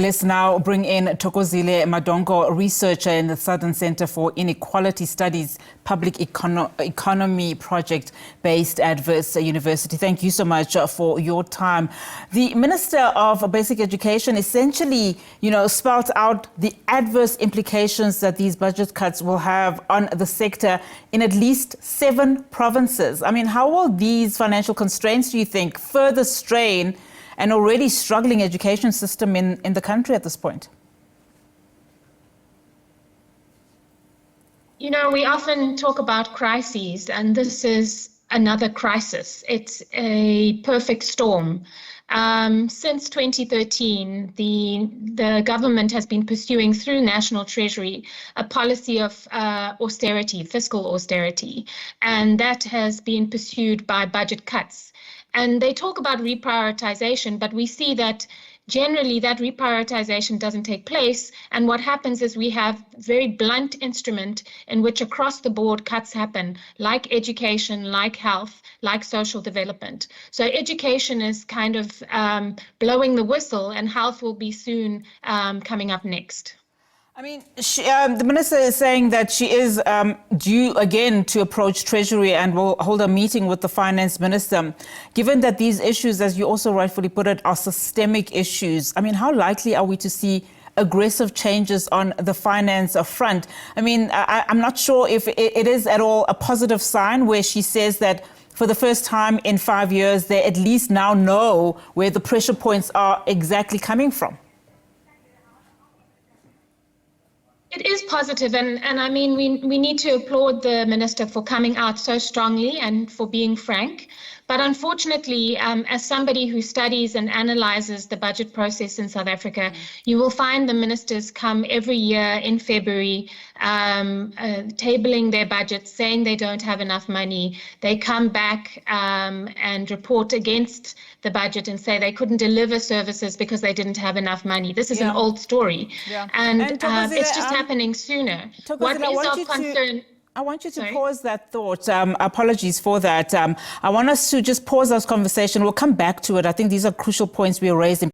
Let's now bring in Thokozile Madonko, researcher in the Southern Center for Inequality Studies Public Economy Project based at Wits University. Thank you so much for your time. The Minister of Basic Education essentially, spelled out the adverse implications that these budget cuts will have on the sector in at least 7 provinces. I mean, how will these financial constraints, do you think, further strain an already struggling education system in the country at this point? We often talk about crises, and this is another crisis. It's a perfect storm. Since 2013, the government has been pursuing through National Treasury a policy of austerity, fiscal austerity, and that has been pursued by budget cuts. And they talk about reprioritization, but we see that generally that reprioritization doesn't take place. And what happens is we have very blunt instrument in which across the board cuts happen, like education, like health, like social development. So education is kind of blowing the whistle, and health will be soon coming up next. I mean, the minister is saying that she is due again to approach Treasury and will hold a meeting with the finance minister. Given that these issues, as you also rightfully put it, are systemic issues, I mean, how likely are we to see aggressive changes on the finance front? I mean, I'm not sure if it is at all a positive sign where she says that for the first time in 5 years, they at least now know where the pressure points are exactly coming from. It is positive, and I mean, we need to applaud the minister for coming out so strongly and for being frank. But unfortunately, as somebody who studies and analyzes the budget process in South Africa, you will find the ministers come every year in February, tabling their budgets, saying they don't have enough money. They come back and report against the budget and say they couldn't deliver services because they didn't have enough money. This is an old story. And it's just happening sooner. What is of concern? I want you to pause that thought. Apologies for that. I want us to just pause our conversation. We'll come back to it. I think these are crucial points we are raising.